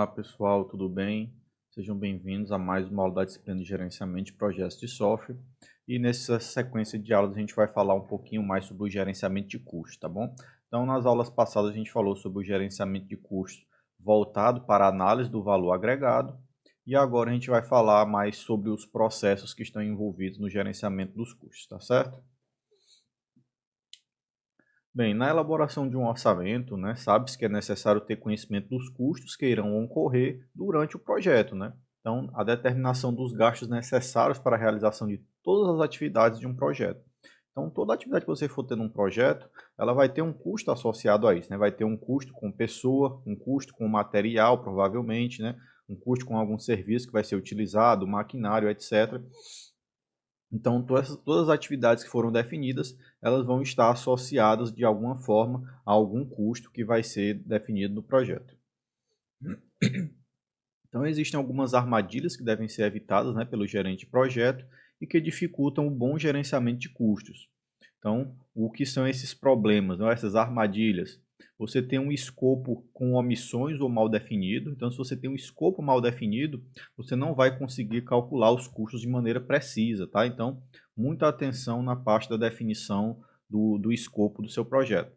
Olá pessoal, tudo bem? Sejam bem-vindos a mais uma aula da disciplina de gerenciamento de projetos de software. E nessa sequência de aulas a gente vai falar um pouquinho mais sobre o gerenciamento de custos, tá bom? Então nas aulas passadas a gente falou sobre o gerenciamento de custos voltado para a análise do valor agregado. E agora a gente vai falar mais sobre os processos que estão envolvidos no gerenciamento dos custos, tá certo? Bem, na elaboração de um orçamento, né, sabe-se que é necessário ter conhecimento dos custos que irão ocorrer durante o projeto, né? Então, a determinação dos gastos necessários para a realização de todas as atividades de um projeto. Então, toda atividade que você for ter num projeto, ela vai ter um custo associado a isso, né? Vai ter um custo com pessoa, um custo com material, provavelmente, né? Um custo com algum serviço que vai ser utilizado, maquinário, etc. Então, todas as atividades que foram definidas, elas vão estar associadas de alguma forma a algum custo que vai ser definido no projeto. Então, existem algumas armadilhas que devem ser evitadas, né, pelo gerente de projeto e que dificultam o bom gerenciamento de custos. Então, o que são esses problemas, né, essas armadilhas? Você tem um escopo com omissões ou mal definido. Então, se você tem um escopo mal definido, você não vai conseguir calcular os custos de maneira precisa, tá? Então, muita atenção na parte da definição do escopo do seu projeto.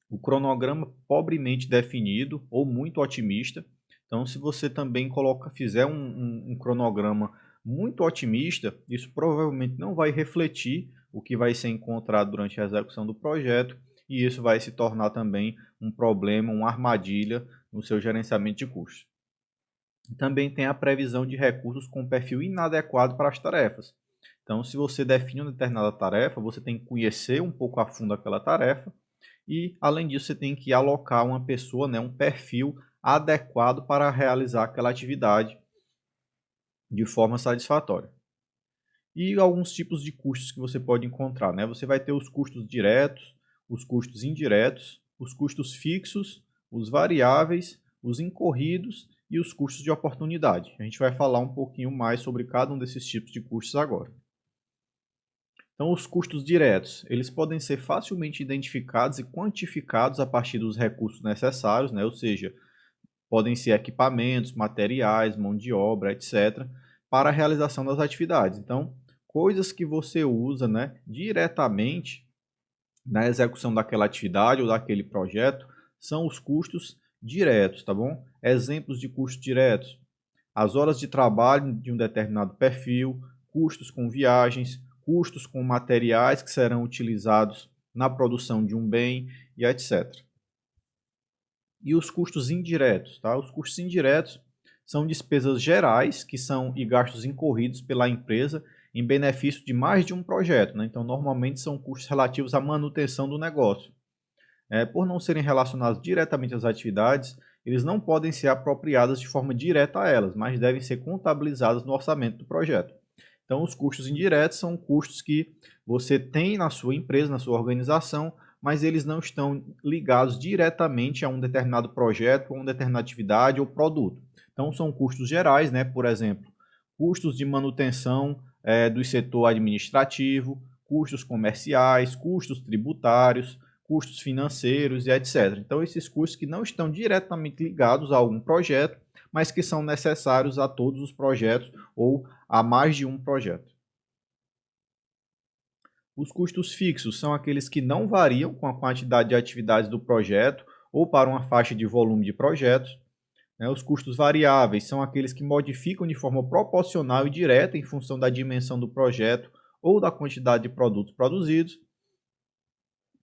O cronograma pobremente definido ou muito otimista. Então, se você também fizer um cronograma muito otimista, isso provavelmente não vai refletir o que vai ser encontrado durante a execução do projeto, e isso vai se tornar também um problema, uma armadilha no seu gerenciamento de custos. Também tem a previsão de recursos com perfil inadequado para as tarefas. Então, se você define uma determinada tarefa, você tem que conhecer um pouco a fundo aquela tarefa e, além disso, você tem que alocar uma pessoa, né, um perfil adequado para realizar aquela atividade de forma satisfatória. E alguns tipos de custos que você pode encontrar, né? Você vai ter os custos diretos, os custos indiretos, os custos fixos, os variáveis, os incorridos e os custos de oportunidade. A gente vai falar um pouquinho mais sobre cada um desses tipos de custos agora. Então, os custos diretos, eles podem ser facilmente identificados e quantificados a partir dos recursos necessários, né? Ou seja, podem ser equipamentos, materiais, mão de obra, etc., para a realização das atividades. Então, coisas que você usa, né, diretamente na execução daquela atividade ou daquele projeto são os custos diretos, tá bom? Exemplos de custos diretos: as horas de trabalho de um determinado perfil, custos com viagens, custos com materiais que serão utilizados na produção de um bem e etc. E os custos indiretos, tá? Os custos indiretos são despesas gerais e gastos incorridos pela empresa em benefício de mais de um projeto, né? Então, normalmente são custos relativos à manutenção do negócio. Por não serem relacionados diretamente às atividades, eles não podem ser apropriados de forma direta a elas, mas devem ser contabilizados no orçamento do projeto. Então, os custos indiretos são custos que você tem na sua empresa, na sua organização, mas eles não estão ligados diretamente a um determinado projeto, a uma determinada atividade ou produto. Então, são custos gerais, né? Por exemplo, custos de manutenção do setor administrativo, custos comerciais, custos tributários, custos financeiros e etc. Então, esses custos que não estão diretamente ligados a algum projeto, mas que são necessários a todos os projetos ou a mais de um projeto. Os custos fixos são aqueles que não variam com a quantidade de atividades do projeto ou para uma faixa de volume de projetos. Os custos variáveis são aqueles que modificam de forma proporcional e direta em função da dimensão do projeto ou da quantidade de produtos produzidos.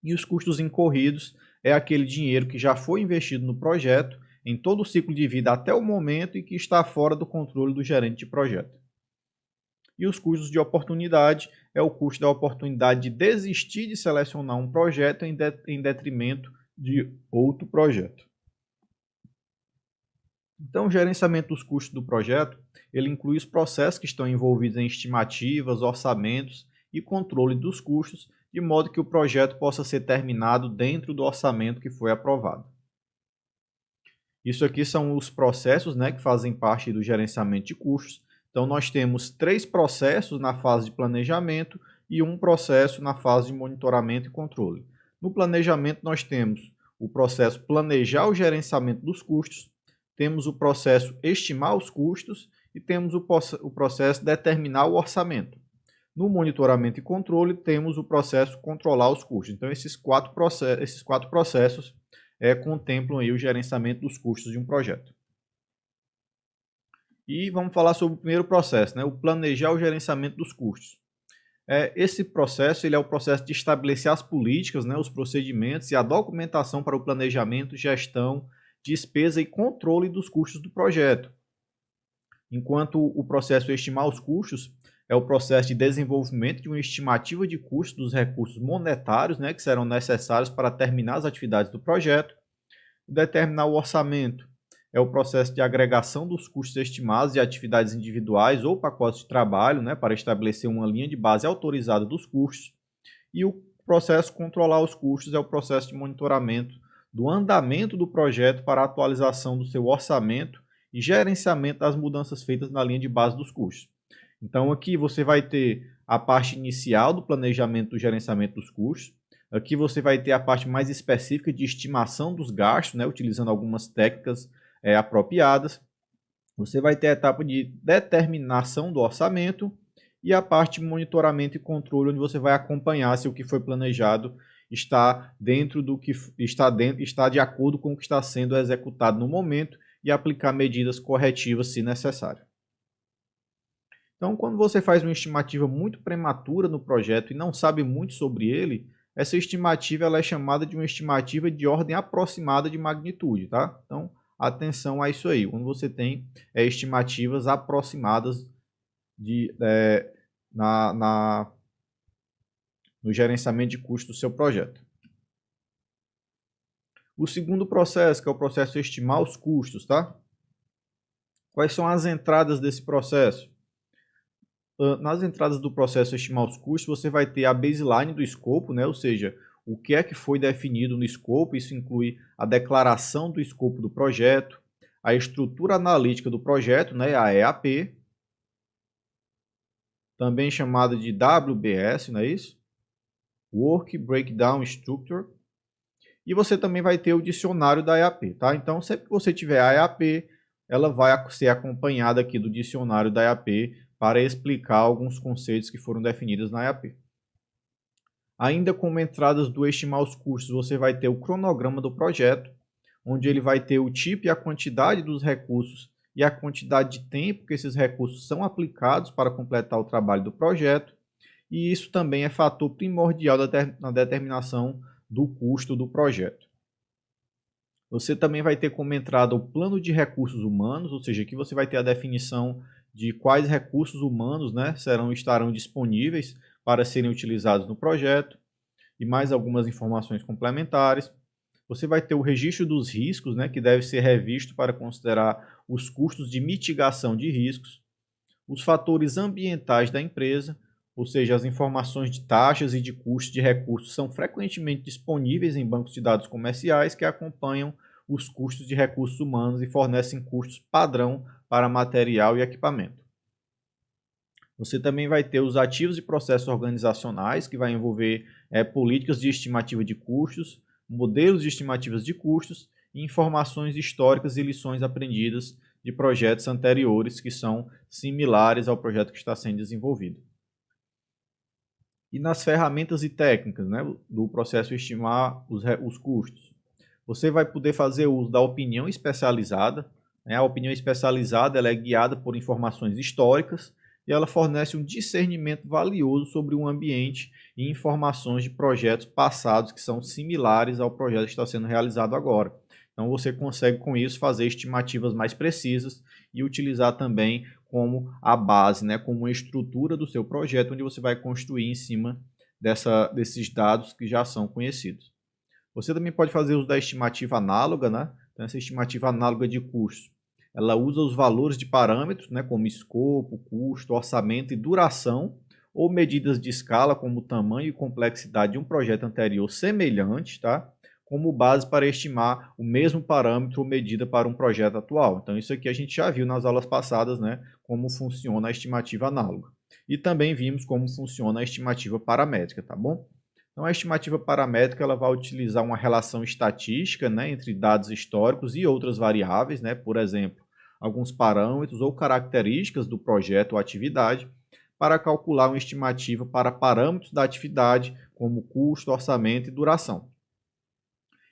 E os custos incorridos é aquele dinheiro que já foi investido no projeto em todo o ciclo de vida até o momento e que está fora do controle do gerente de projeto. E os custos de oportunidade é o custo da oportunidade de desistir de selecionar um projeto em detrimento de outro projeto. Então, o gerenciamento dos custos do projeto, ele inclui os processos que estão envolvidos em estimativas, orçamentos e controle dos custos, de modo que o projeto possa ser terminado dentro do orçamento que foi aprovado. Isso aqui são os processos, né, que fazem parte do gerenciamento de custos. Então, nós temos 3 processos na fase de planejamento e um processo na fase de monitoramento e controle. No planejamento, nós temos o processo planejar o gerenciamento dos custos, temos o processo estimar os custos e temos o processo determinar o orçamento. No monitoramento e controle, temos o processo controlar os custos. Então, esses quatro processos contemplam aí o gerenciamento dos custos de um projeto. E vamos falar sobre o primeiro processo, né? O planejar o gerenciamento dos custos. Esse processo ele é o processo de estabelecer as políticas, né, os procedimentos e a documentação para o planejamento, gestão, despesa e controle dos custos do projeto. Enquanto o processo estimar os custos é o processo de desenvolvimento de uma estimativa de custo dos recursos monetários, né, que serão necessários para terminar as atividades do projeto. Determinar o orçamento é o processo de agregação dos custos estimados de atividades individuais ou pacotes de trabalho, né, para estabelecer uma linha de base autorizada dos custos. E o processo controlar os custos é o processo de monitoramento do andamento do projeto para a atualização do seu orçamento e gerenciamento das mudanças feitas na linha de base dos custos. Então aqui você vai ter a parte inicial do planejamento do gerenciamento dos custos. Aqui você vai ter a parte mais específica de estimação dos gastos, né, utilizando algumas técnicas apropriadas. Você vai ter a etapa de determinação do orçamento e a parte de monitoramento e controle, onde você vai acompanhar se o que foi planejado está dentro do que está de acordo com o que está sendo executado no momento e aplicar medidas corretivas se necessário. Então, quando você faz uma estimativa muito prematura no projeto e não sabe muito sobre ele, essa estimativa ela é chamada de uma estimativa de ordem aproximada de magnitude, tá? Então, atenção a isso aí, quando você tem estimativas aproximadas no gerenciamento de custos do seu projeto. O segundo processo, que é o processo estimar os custos, tá? Quais são as entradas desse processo? Nas entradas do processo estimar os custos, você vai ter a baseline do escopo, né? Ou seja, o que é que foi definido no escopo. Isso inclui a declaração do escopo do projeto, a estrutura analítica do projeto, né? A EAP, também chamada de WBS, não é isso? Work Breakdown Structure. E você também vai ter o dicionário da EAP, tá? Então, sempre que você tiver a EAP, ela vai ser acompanhada aqui do dicionário da EAP para explicar alguns conceitos que foram definidos na EAP. Ainda como entradas do estimar os custos, você vai ter o cronograma do projeto, onde ele vai ter o tipo e a quantidade dos recursos e a quantidade de tempo que esses recursos são aplicados para completar o trabalho do projeto. E isso também é fator primordial na determinação do custo do projeto. Você também vai ter como entrada o plano de recursos humanos, ou seja, aqui você vai ter a definição de quais recursos humanos, né, estarão disponíveis para serem utilizados no projeto e mais algumas informações complementares. Você vai ter o registro dos riscos, né, que deve ser revisto para considerar os custos de mitigação de riscos, os fatores ambientais da empresa, ou seja, as informações de taxas e de custos de recursos são frequentemente disponíveis em bancos de dados comerciais que acompanham os custos de recursos humanos e fornecem custos padrão para material e equipamento. Você também vai ter os ativos e processos organizacionais, que vai envolver políticas de estimativa de custos, modelos de estimativas de custos e informações históricas e lições aprendidas de projetos anteriores que são similares ao projeto que está sendo desenvolvido. E nas ferramentas e técnicas, né, do processo estimar os custos. Você vai poder fazer uso da opinião especializada. A opinião especializada ela é guiada por informações históricas e ela fornece um discernimento valioso sobre um ambiente e informações de projetos passados que são similares ao projeto que está sendo realizado agora. Então você consegue com isso fazer estimativas mais precisas e utilizar também como a base, né, como uma estrutura do seu projeto, onde você vai construir em cima desses dados que já são conhecidos. Você também pode fazer uso da estimativa análoga, né? Então, essa estimativa análoga de custo, ela usa os valores de parâmetros, né, como escopo, custo, orçamento e duração, ou medidas de escala, como o tamanho e complexidade de um projeto anterior semelhante, tá? Como base para estimar o mesmo parâmetro ou medida para um projeto atual. Então, isso aqui a gente já viu nas aulas passadas, né, como funciona a estimativa análoga. E também vimos como funciona a estimativa paramétrica, tá bom? Então, a estimativa paramétrica ela vai utilizar uma relação estatística, né, entre dados históricos e outras variáveis, né, por exemplo, alguns parâmetros ou características do projeto ou atividade, para calcular uma estimativa para parâmetros da atividade, como custo, orçamento e duração.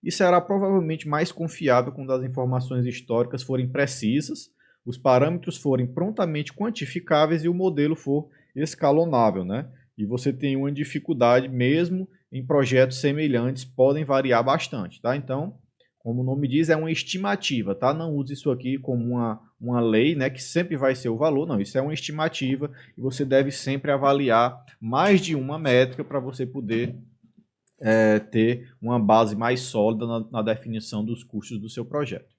E será provavelmente mais confiável quando as informações históricas forem precisas, os parâmetros forem prontamente quantificáveis e o modelo for escalonável, né? E você tem uma dificuldade mesmo em projetos semelhantes, podem variar bastante, tá? Então, como o nome diz, é uma estimativa, tá? Não use isso aqui como uma lei, né, que sempre vai ser o valor, não. Isso é uma estimativa e você deve sempre avaliar mais de uma métrica para você poder ter uma base mais sólida na definição dos custos do seu projeto.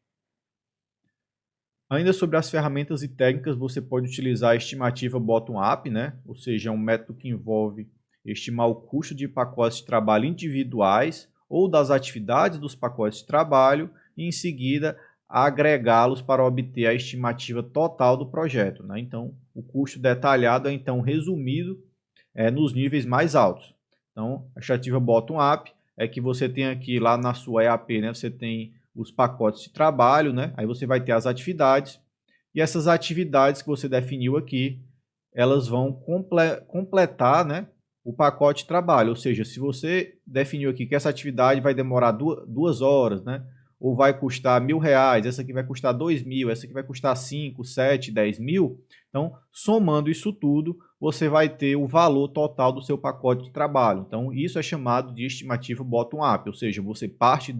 Ainda sobre as ferramentas e técnicas, você pode utilizar a estimativa bottom-up, né? Ou seja, é um método que envolve estimar o custo de pacotes de trabalho individuais ou das atividades dos pacotes de trabalho e, em seguida, agregá-los para obter a estimativa total do projeto, né? Então, o custo detalhado é então resumido nos níveis mais altos. Então, a estimativa bottom-up é que você tem aqui lá na sua EAP, né? Você tem os pacotes de trabalho, né? Aí você vai ter as atividades e essas atividades que você definiu aqui, elas vão completar, né, o pacote de trabalho. Ou seja, se você definiu aqui que essa atividade vai demorar 2 horas, né, ou vai custar R$ 1.000, essa aqui vai custar 2.000, essa aqui vai custar 5, 7, 10 mil. Então, somando isso tudo, você vai ter o valor total do seu pacote de trabalho. Então, isso é chamado de estimativa bottom-up, ou seja, você parte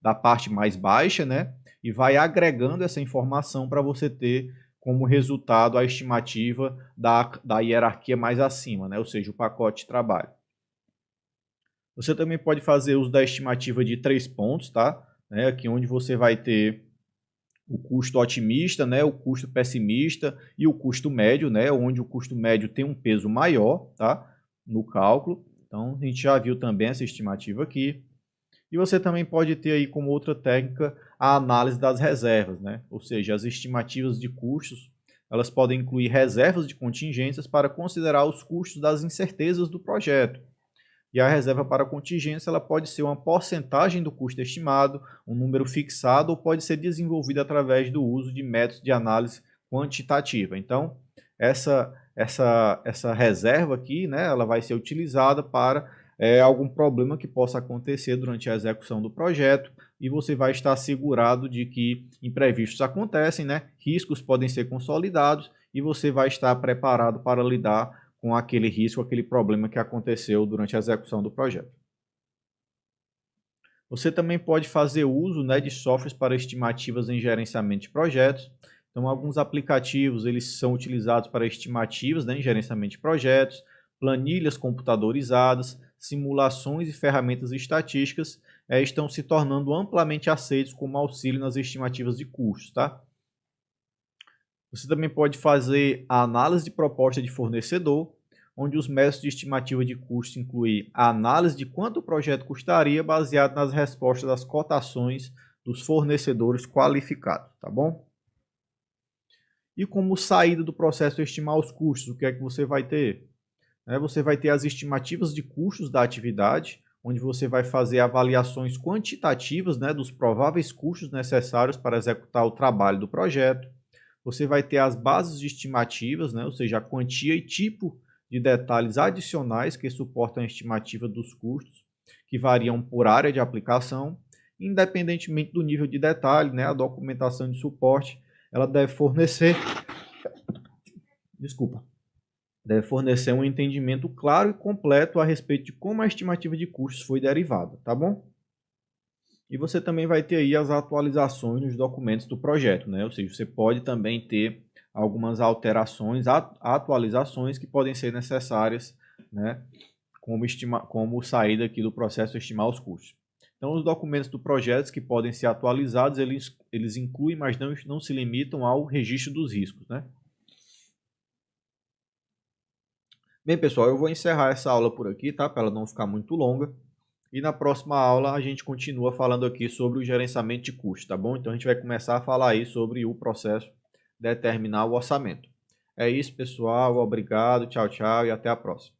da parte mais baixa, né, e vai agregando essa informação para você ter como resultado a estimativa da hierarquia mais acima, né, ou seja, o pacote de trabalho. Você também pode fazer uso da estimativa de 3 pontos, tá? Aqui onde você vai ter o custo otimista, né, o custo pessimista e o custo médio, né, onde o custo médio tem um peso maior, tá, no cálculo. Então, a gente já viu também essa estimativa aqui. E você também pode ter aí como outra técnica a análise das reservas, né? Ou seja, as estimativas de custos, elas podem incluir reservas de contingências para considerar os custos das incertezas do projeto. E a reserva para contingência ela pode ser uma porcentagem do custo estimado, um número fixado ou pode ser desenvolvida através do uso de métodos de análise quantitativa. Então, essa reserva aqui, né, ela vai ser utilizada para algum problema que possa acontecer durante a execução do projeto e você vai estar assegurado de que imprevistos acontecem, né, riscos podem ser consolidados e você vai estar preparado para lidar com aquele risco, aquele problema que aconteceu durante a execução do projeto. Você também pode fazer uso, né, de softwares para estimativas em gerenciamento de projetos. Então, alguns aplicativos eles são utilizados para estimativas, né, em gerenciamento de projetos, planilhas computadorizadas, simulações e ferramentas estatísticas estão se tornando amplamente aceitos como auxílio nas estimativas de custos, tá? Você também pode fazer a análise de proposta de fornecedor, onde os métodos de estimativa de custo incluem a análise de quanto o projeto custaria baseado nas respostas das cotações dos fornecedores qualificados, tá bom? E como saída do processo de estimar os custos, o que é que você vai ter? Você vai ter as estimativas de custos da atividade, onde você vai fazer avaliações quantitativas, né, dos prováveis custos necessários para executar o trabalho do projeto. Você vai ter as bases de estimativas, né, ou seja, a quantia e tipo de detalhes adicionais que suportam a estimativa dos custos, que variam por área de aplicação. Independentemente do nível de detalhe, né, a documentação de suporte ela deve fornecer um entendimento claro e completo a respeito de como a estimativa de custos foi derivada, tá bom? E você também vai ter aí as atualizações nos documentos do projeto, né? Ou seja, você pode também ter algumas alterações, atualizações que podem ser necessárias, né? Como saída aqui do processo de estimar os custos. Então, os documentos do projeto que podem ser atualizados, eles incluem, mas não se limitam ao registro dos riscos, né? Bem, pessoal, eu vou encerrar essa aula por aqui, tá? Para ela não ficar muito longa. E na próxima aula a gente continua falando aqui sobre o gerenciamento de custos, tá bom? Então a gente vai começar a falar aí sobre o processo de determinar o orçamento. É isso, pessoal. Obrigado, tchau, tchau e até a próxima.